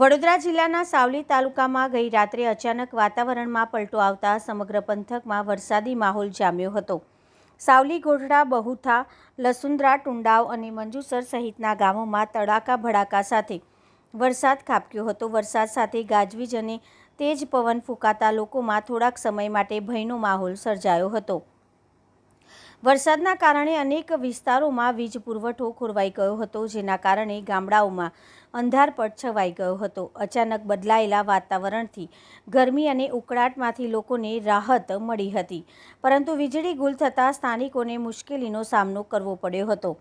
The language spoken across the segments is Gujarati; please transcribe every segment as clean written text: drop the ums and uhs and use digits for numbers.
વડોદરા જિલ્લાના સાવલી તાલુકામાં ગઈ રાત્રે અચાનક વાતાવરણમાં પલટો આવતા સમગ્ર પંથકમાં વરસાદી માહોલ જામ્યો હતો। સાવલી, ગોઢડા, બહુથા, લસુંદરા, ટુંડાવ અને મંજુસર સહિતના ગામોમાં તડાકા ભડાકા સાથે વરસાદ ખાબક્યો હતો। વરસાદ સાથે ગાજવીજ અને તેજ પવન ફૂંકાતા લોકોમાં થોડાક સમય માટે ભયનો માહોલ સર્જાયો હતો। વરસાદના કારણે અનેક વિસ્તારોમાં વીજ પુરવઠો ખોરવાઈ ગયો હતો, જેના કારણે ગામડાઓમાં અંધારપટ છવાઈ ગયો હતો। અચાનક બદલાયેલા વાતાવરણથી ગરમી અને ઉકળાટમાંથી લોકોને રાહત મળી હતી, પરંતુ વીજળી ગુલ થતાં સ્થાનિકોને મુશ્કેલીનો સામનો કરવો પડ્યો હતો।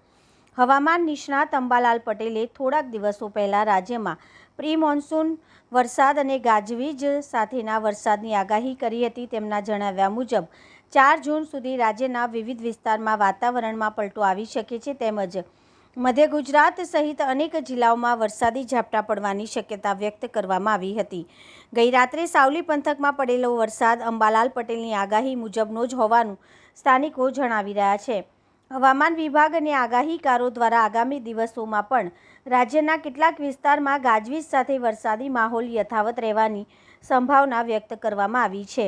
હવામાન નિષ્ણાત અંબાલાલ પટેલે થોડાક દિવસો પહેલા રાજ્યમાં પ્રી મોન્સૂન વરસાદ અને ગાજવીજ સાથેના વરસાદની આગાહી કરી હતી। તેમના જણાવ્યા મુજબ 4 જૂન સુધી રાજ્યના વિવિધ વિસ્તારમાં વાતાવરણમાં પલટો આવી શકે છે, તેમજ મધ્ય ગુજરાત સહિત અનેક જિલ્લાઓમાં વરસાદી ઝાપટા પડવાની શક્યતા વ્યક્ત કરવામાં આવી હતી। ગઈ રાત્રે સાવલી પંથકમાં પડેલો વરસાદ અંબાલાલ પટેલની આગાહી મુજબનો જ હોવાનું સ્થાનિકો જણાવી રહ્યા છે। હવામાન વિભાગ અને આગાહીકારો દ્વારા આગામી દિવસોમાં પણ રાજ્યના કેટલાક વિસ્તારમાં ગાજવીજ સાથે વરસાદી માહોલ યથાવત રહેવાની સંભાવના વ્યક્ત કરવામાં આવી છે।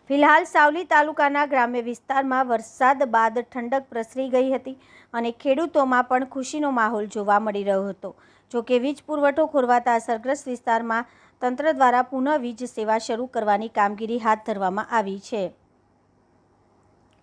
ફિલહાલ સાવલી તાલુકાના ગ્રામ્ય વિસ્તારમાં વરસાદ બાદ ઠંડક પ્રસરી ગઈ હતી અને ખેડૂતોમાં પણ ખુશીનો માહોલ જોવા મળી રહ્યો હતો। જોકે વીજ પુરવઠો ખોરવાતા અસરગ્રસ્ત વિસ્તારમાં તંત્ર દ્વારા પુનઃ વીજ સેવા શરૂ કરવાની કામગીરી હાથ ધરવામાં આવી છે।